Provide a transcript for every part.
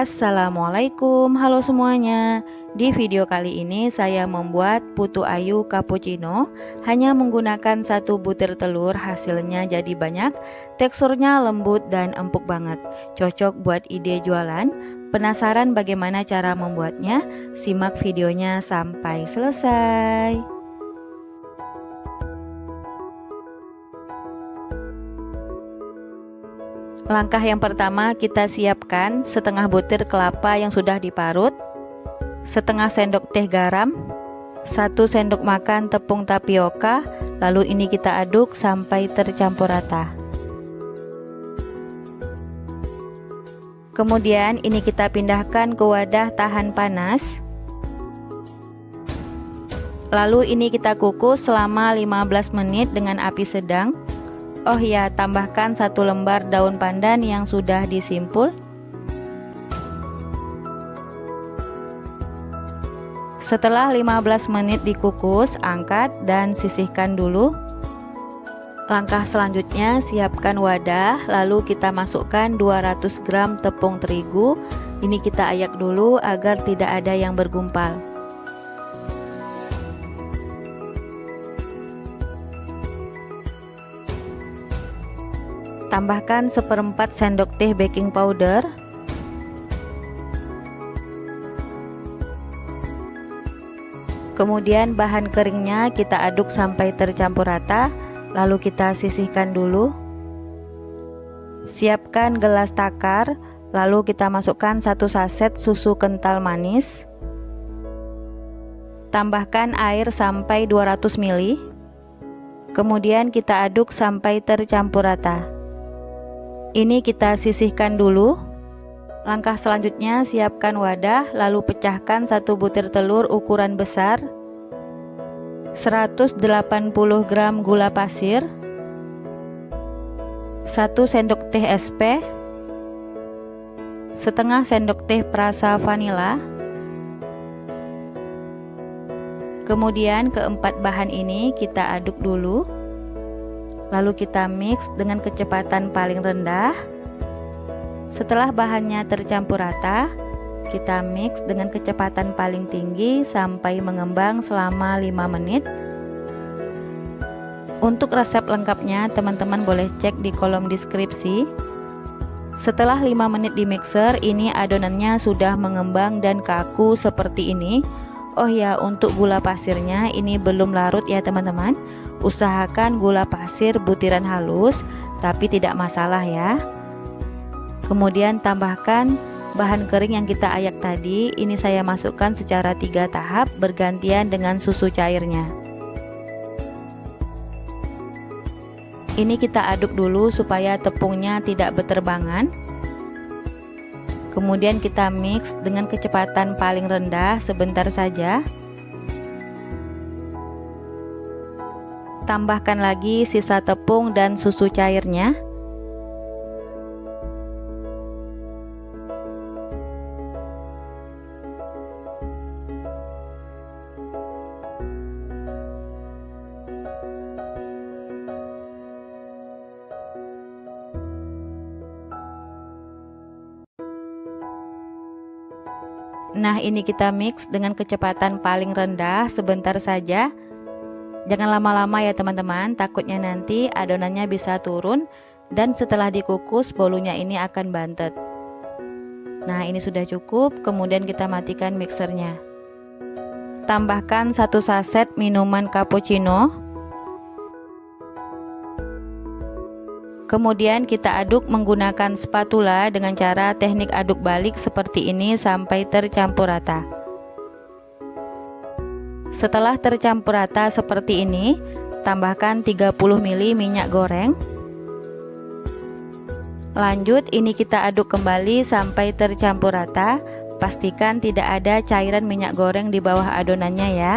Assalamualaikum, halo semuanya. Di video kali ini saya membuat putu ayu cappuccino. Hanya menggunakan 1 butir telur, hasilnya jadi banyak. Teksturnya lembut dan empuk banget. Cocok buat ide jualan. Penasaran bagaimana cara membuatnya? Simak videonya sampai selesai. Langkah yang pertama, kita siapkan setengah butir kelapa yang sudah diparut, setengah sendok teh garam, 1 sendok makan tepung tapioka, lalu ini kita aduk sampai tercampur rata. Kemudian ini kita pindahkan ke wadah tahan panas. Lalu ini kita kukus selama 15 menit dengan api sedang. Oh ya, tambahkan 1 lembar daun pandan yang sudah disimpul. Setelah 15 menit dikukus, angkat dan sisihkan dulu. Langkah selanjutnya, siapkan wadah, lalu kita masukkan 200 gram tepung terigu. Ini kita ayak dulu agar tidak ada yang bergumpal. Tambahkan 1/4 sendok teh baking powder. Kemudian bahan keringnya kita aduk sampai tercampur rata, lalu kita sisihkan dulu. Siapkan gelas takar, lalu kita masukkan 1 saset susu kental manis. Tambahkan air sampai 200 ml. Kemudian kita aduk sampai tercampur rata. Ini kita sisihkan dulu. Langkah selanjutnya, siapkan wadah, lalu pecahkan 1 butir telur ukuran besar, 180 gram gula pasir, 1 sendok teh SP, setengah sendok teh perasa vanila. Kemudian keempat bahan ini kita aduk dulu. Lalu kita mix dengan kecepatan paling rendah. Setelah bahannya tercampur rata, kita mix dengan kecepatan paling tinggi sampai mengembang selama 5 menit. Untuk resep lengkapnya teman-teman boleh cek di kolom deskripsi. Setelah 5 menit di mixer, ini adonannya sudah mengembang dan kaku seperti ini. Oh ya, untuk gula pasirnya ini belum larut ya teman-teman. Usahakan gula pasir butiran halus, tapi tidak masalah ya. Kemudian tambahkan bahan kering yang kita ayak tadi. Ini saya masukkan secara 3 tahap bergantian dengan susu cairnya. Ini kita aduk dulu supaya tepungnya tidak berterbangan. Kemudian kita mix dengan kecepatan paling rendah sebentar saja. Tambahkan lagi sisa tepung dan susu cairnya. Nah, ini kita mix dengan kecepatan paling rendah sebentar saja. Jangan lama-lama ya teman-teman, takutnya nanti adonannya bisa turun dan setelah dikukus bolunya ini akan bantet. Nah, ini sudah cukup, kemudian kita matikan mixernya. Tambahkan 1 saset minuman cappuccino. Kemudian kita aduk menggunakan spatula dengan cara teknik aduk balik seperti ini sampai tercampur rata. Setelah tercampur rata seperti ini, tambahkan 30 ml minyak goreng. Lanjut, ini kita aduk kembali sampai tercampur rata. Pastikan tidak ada cairan minyak goreng di bawah adonannya ya.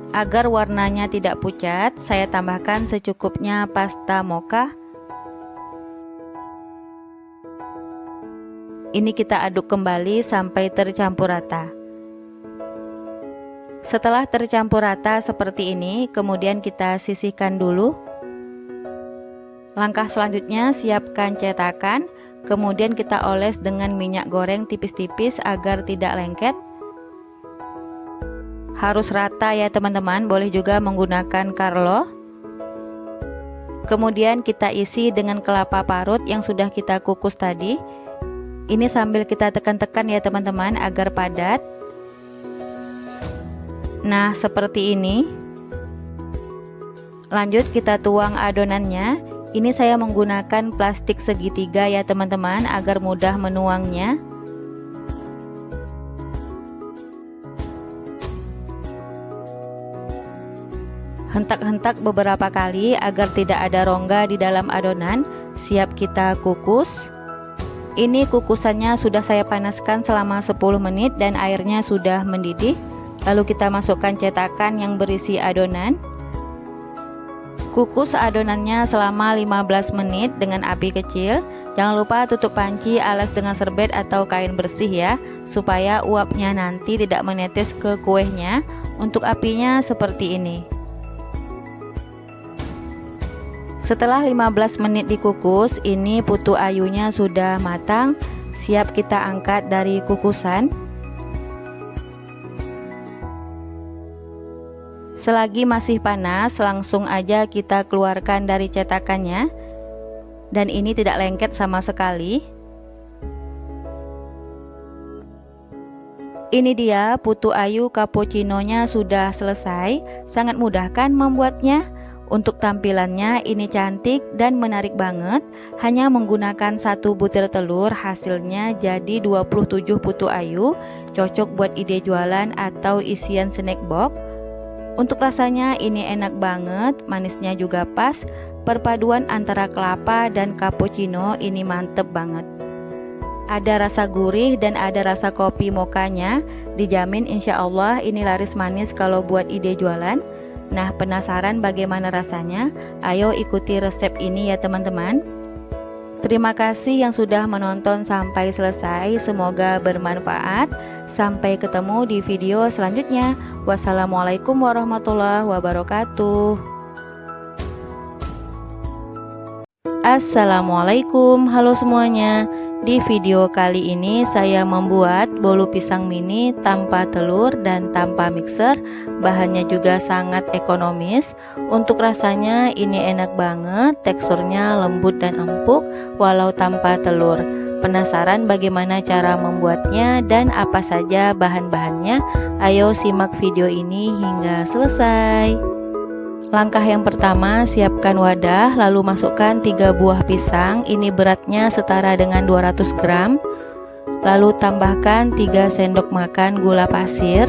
Agar warnanya tidak pucat, saya tambahkan secukupnya pasta mocha. Ini kita aduk kembali sampai tercampur rata. Setelah tercampur rata seperti ini, kemudian kita sisihkan dulu. Langkah selanjutnya, siapkan cetakan. Kemudian kita oles dengan minyak goreng tipis-tipis agar tidak lengket. Harus rata ya teman-teman, boleh juga menggunakan Carlo. Kemudian kita isi dengan kelapa parut yang sudah kita kukus tadi. Ini sambil kita tekan-tekan ya teman-teman agar padat. Nah, seperti ini. Lanjut kita tuang adonannya. Ini saya menggunakan plastik segitiga ya teman-teman agar mudah menuangnya. Hentak-hentak beberapa kali agar tidak ada rongga di dalam adonan. Siap kita kukus. Ini kukusannya sudah saya panaskan selama 10 menit dan airnya sudah mendidih. Lalu kita masukkan cetakan yang berisi adonan. Kukus adonannya selama 15 menit dengan api kecil. Jangan lupa tutup panci, alas dengan serbet atau kain bersih ya, supaya uapnya nanti tidak menetes ke kuenya. Untuk apinya seperti ini. Setelah 15 menit dikukus, ini putu ayunya sudah matang, siap kita angkat dari kukusan. Selagi masih panas, langsung aja kita keluarkan dari cetakannya. Dan ini tidak lengket sama sekali. Ini dia putu ayu cappuccino-nya sudah selesai. Sangat mudah kan membuatnya? Untuk tampilannya ini cantik dan menarik banget. Hanya menggunakan 1 butir telur, hasilnya jadi 27 putu ayu. Cocok buat ide jualan atau isian snack box. Untuk rasanya ini enak banget, manisnya juga pas. Perpaduan antara kelapa dan cappuccino ini mantep banget. Ada rasa gurih dan ada rasa kopi mokanya. Dijamin insya Allah ini laris manis kalau buat ide jualan. Nah, penasaran bagaimana rasanya? Ayo ikuti resep ini ya teman-teman. Terima kasih yang sudah menonton sampai selesai, semoga bermanfaat. Sampai ketemu di video selanjutnya. Wassalamualaikum warahmatullahi wabarakatuh. Assalamualaikum, halo semuanya. Di video kali ini saya membuat bolu pisang mini tanpa telur dan tanpa mixer. Bahannya juga sangat ekonomis. Untuk rasanya ini enak banget, teksturnya lembut dan empuk walau tanpa telur. Penasaran bagaimana cara membuatnya dan apa saja bahan-bahannya? Ayo simak video ini hingga selesai. Langkah yang pertama, siapkan wadah, lalu masukkan 3 buah pisang. Ini beratnya setara dengan 200 gram. Lalu tambahkan 3 sendok makan gula pasir.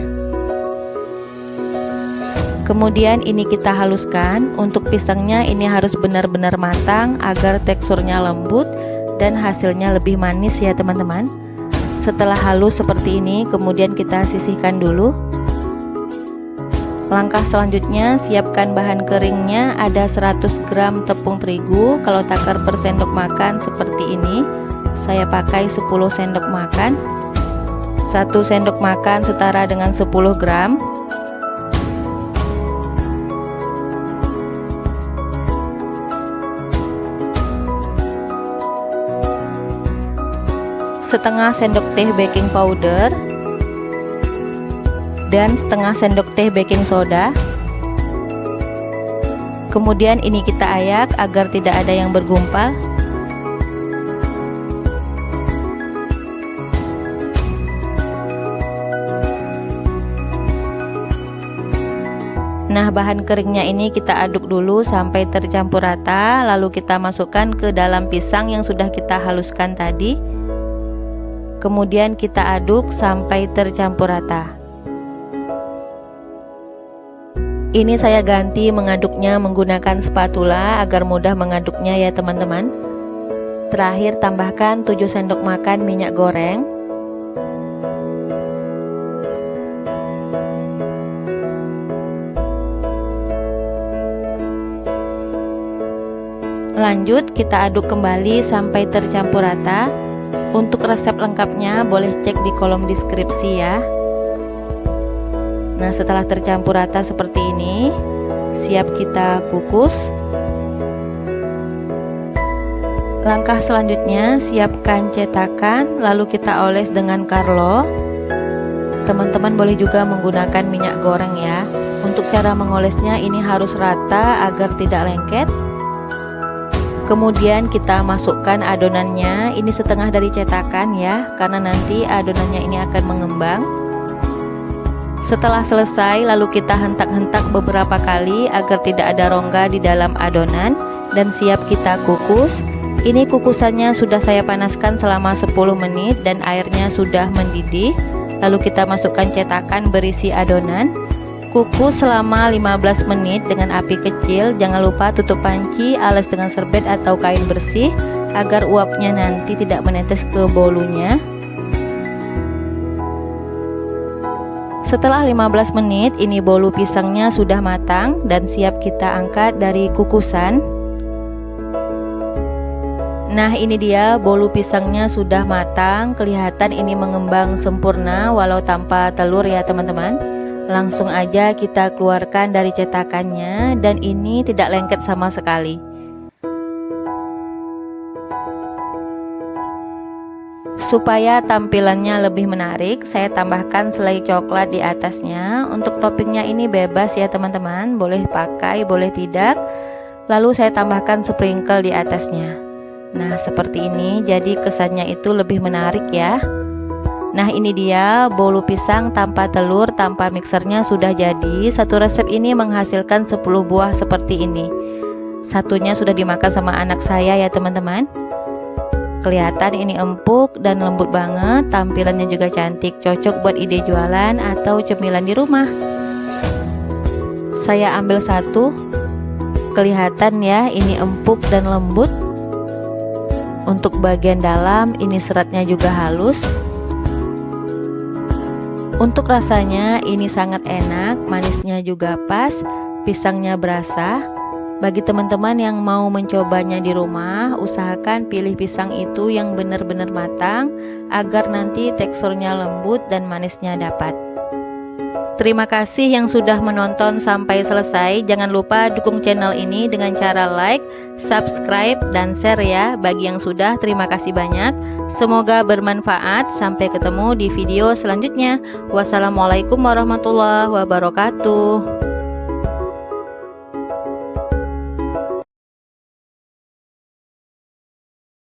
Kemudian ini kita haluskan. Untuk pisangnya ini harus benar-benar matang agar teksturnya lembut dan hasilnya lebih manis ya teman-teman. Setelah halus seperti ini, kemudian kita sisihkan dulu. Langkah selanjutnya, siapkan bahan keringnya. Ada 100 gram tepung terigu. Kalau takar per sendok makan seperti ini, saya pakai 10 sendok makan. 1 sendok makan setara dengan 10 gram. Setengah sendok teh baking powder dan setengah sendok teh baking soda. Kemudian ini kita ayak agar tidak ada yang bergumpal. Nah, bahan keringnya ini kita aduk dulu sampai tercampur rata, lalu kita masukkan ke dalam pisang yang sudah kita haluskan tadi. Kemudian kita aduk sampai tercampur rata. Ini saya ganti mengaduknya menggunakan spatula agar mudah mengaduknya ya teman-teman. Terakhir tambahkan 7 sendok makan minyak goreng. Lanjut kita aduk kembali sampai tercampur rata. Untuk resep lengkapnya boleh cek di kolom deskripsi ya. Nah, setelah tercampur rata seperti ini, siap kita kukus. Langkah selanjutnya, siapkan cetakan, lalu kita oles dengan Carlo. Teman-teman boleh juga menggunakan minyak goreng ya. Untuk cara mengolesnya ini harus rata agar tidak lengket. Kemudian kita masukkan adonannya, ini setengah dari cetakan ya, karena nanti adonannya ini akan mengembang. Setelah selesai, lalu kita hentak-hentak beberapa kali agar tidak ada rongga di dalam adonan dan siap kita kukus. Ini kukusannya sudah saya panaskan selama 10 menit dan airnya sudah mendidih. Lalu kita masukkan cetakan berisi adonan. Kukus selama 15 menit dengan api kecil. Jangan lupa tutup panci, alas dengan serbet atau kain bersih agar uapnya nanti tidak menetes ke bolunya. Setelah 15 menit, ini bolu pisangnya sudah matang dan siap kita angkat dari kukusan. Nah, ini dia bolu pisangnya sudah matang. Kelihatan ini mengembang sempurna walau tanpa telur ya teman-teman. Langsung aja kita keluarkan dari cetakannya dan ini tidak lengket sama sekali. Supaya tampilannya lebih menarik, saya tambahkan selai coklat di atasnya. Untuk toppingnya ini bebas ya teman-teman, boleh pakai, boleh tidak. Lalu saya tambahkan sprinkle di atasnya. Nah, seperti ini, jadi kesannya itu lebih menarik ya. Nah, ini dia bolu pisang tanpa telur, tanpa mixernya sudah jadi. Satu resep ini menghasilkan 10 buah seperti ini. Satunya sudah dimakan sama anak saya ya teman-teman. Kelihatan ini empuk dan lembut banget, tampilannya juga cantik, cocok buat ide jualan atau cemilan di rumah. Saya ambil satu. Kelihatan ya, ini empuk dan lembut. Untuk bagian dalam ini seratnya juga halus. Untuk rasanya ini sangat enak, manisnya juga pas, pisangnya berasa. Bagi teman-teman yang mau mencobanya di rumah, usahakan pilih pisang itu yang benar-benar matang agar nanti teksturnya lembut dan manisnya dapat. Terima kasih yang sudah menonton sampai selesai. Jangan lupa dukung channel ini dengan cara like, subscribe, dan share ya. Bagi yang sudah, terima kasih banyak. Semoga bermanfaat. Sampai ketemu di video selanjutnya. Wassalamualaikum warahmatullahi wabarakatuh.